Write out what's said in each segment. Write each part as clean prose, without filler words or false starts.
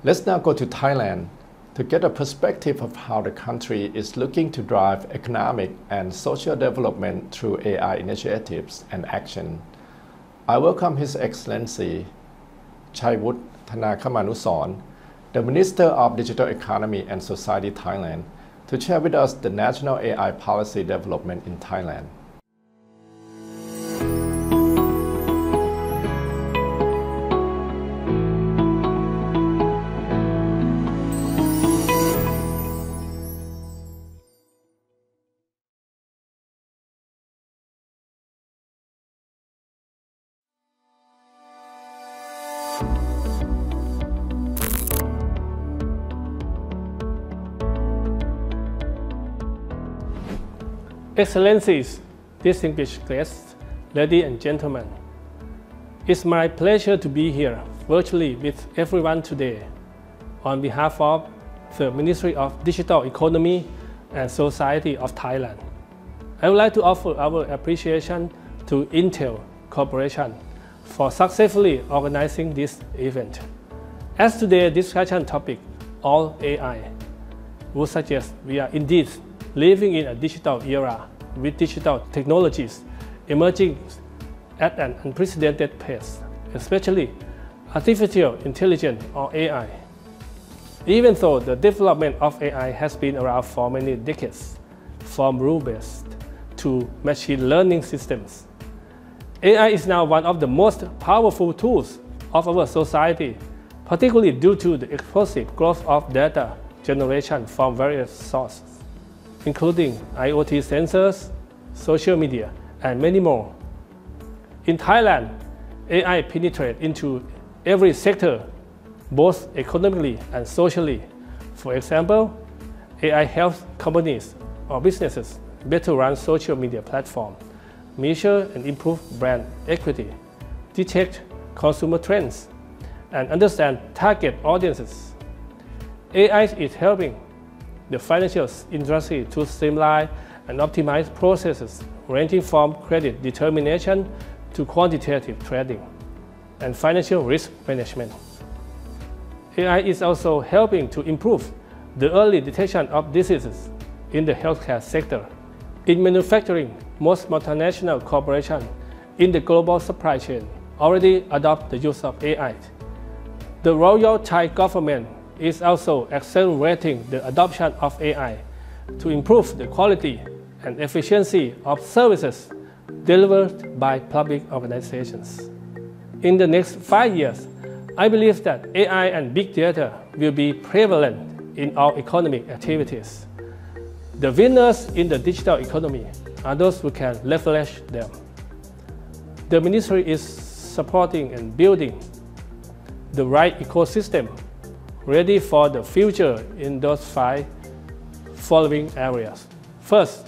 Let's now go to Thailand to get a perspective of how the country is looking to drive economic and social development through AI initiatives and action. I welcome His Excellency Chaiwut Thanakamanusorn, the Minister of Digital Economy and Society Thailand, to share with us the national AI policy development in Thailand. Excellencies, distinguished guests, ladies and gentlemen, it's my pleasure to be here virtually with everyone today on behalf of the Ministry of Digital Economy and Society of Thailand. I would like to offer our appreciation to Intel Corporation for successfully organizing this event. As today's discussion topic, all AI, would suggest we are indeed living in a digital era with digital technologies emerging at an unprecedented pace, especially artificial intelligence or AI. Even though the development of AI has been around for many decades, from rule-based to machine learning systems, AI is now one of the most powerful tools of our society, particularly due to the explosive growth of data generation from various sources, including IoT sensors, social media, and many more. In Thailand, AI penetrates into every sector, both economically and socially. For example, AI helps companies or businesses better run social media platforms, measure and improve brand equity, detect consumer trends, and understand target audiences. AI is helping the financial industry to streamline and optimize processes ranging from credit determination to quantitative trading and financial risk management. AI is also helping to improve the early detection of diseases in the healthcare sector. In manufacturing, most multinational corporations in the global supply chain already adopt the use of AI. The Royal Thai government is also accelerating the adoption of AI to improve the quality and efficiency of services delivered by public organizations. In the next 5 years, I believe that AI and big data will be prevalent in our economic activities. The winners in the digital economy are those who can leverage them. The ministry is supporting and building the right ecosystem ready for the future in those 5 following areas. First,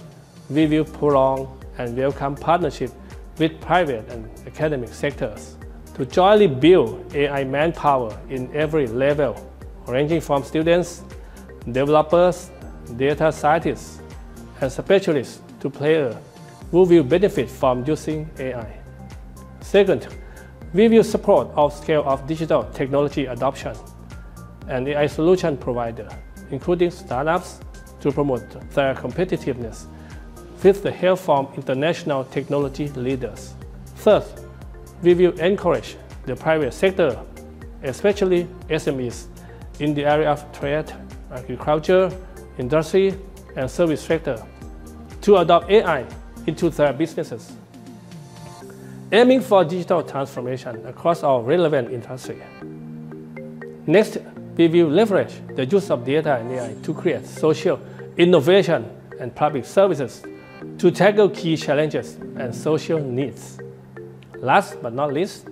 we will prolong and welcome partnership with private and academic sectors to jointly build AI manpower in every level, ranging from students, developers, data scientists, and specialists to players who will benefit from using AI. Second, we will support our scale of digital technology adoption and AI solution provider, including startups, to promote their competitiveness with the help from international technology leaders. Third, we will encourage the private sector, especially SMEs, in the area of trade, agriculture, industry, and service sector, to adopt AI into their businesses, aiming for digital transformation across all relevant industries. Next, we will leverage the use of data and AI to create social innovation and public services to tackle key challenges and social needs. Last but not least,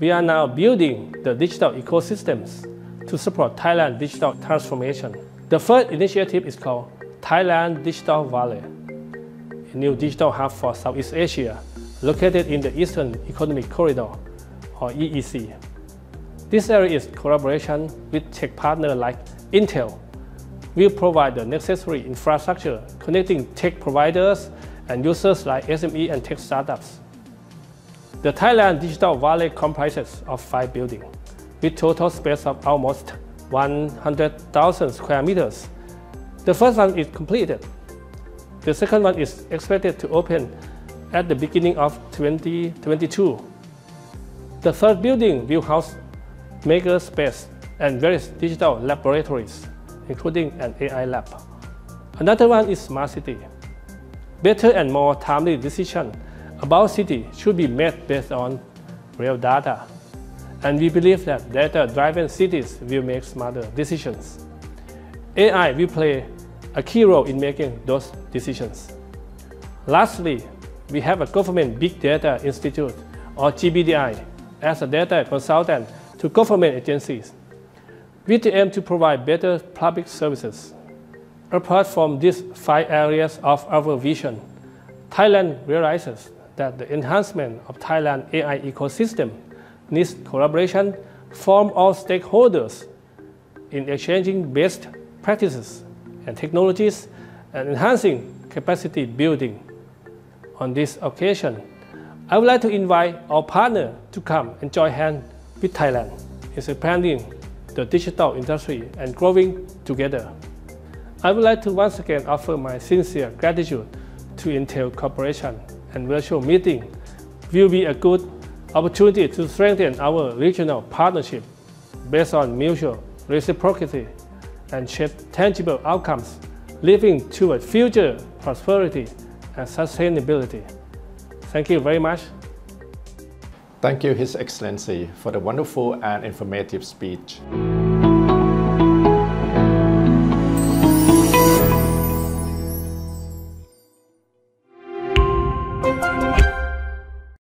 we are now building the digital ecosystems to support Thailand's digital transformation. The first initiative is called Thailand Digital Valley, a new digital hub for Southeast Asia located in the Eastern Economic Corridor, or EEC. This area is collaboration with tech partners like Intel. Will provide the necessary infrastructure connecting tech providers and users like SME and tech startups. The Thailand Digital Valley comprises of 5 buildings with total space of almost 100,000 square meters. The first one is completed. The second one is expected to open at the beginning of 2022. The third building will house makerspace and various digital laboratories, including an AI lab. Another one is smart city. Better and more timely decisions about city should be made based on real data. And we believe that data-driven cities will make smarter decisions. AI will play a key role in making those decisions. Lastly, we have a Government Big Data Institute, or GBDI, as a data consultant to government agencies, with the aim to provide better public services. Apart from these 5 areas of our vision, Thailand realizes that the enhancement of Thailand's AI ecosystem needs collaboration from all stakeholders in exchanging best practices and technologies and enhancing capacity building. On this occasion, I would like to invite our partner to come and join hands with Thailand in expanding the digital industry and growing together. I would like to once again offer my sincere gratitude to Intel Corporation, and virtual meeting will be a good opportunity to strengthen our regional partnership based on mutual reciprocity and shape tangible outcomes, leading toward future prosperity and sustainability. Thank you very much. Thank you, His Excellency, for the wonderful and informative speech.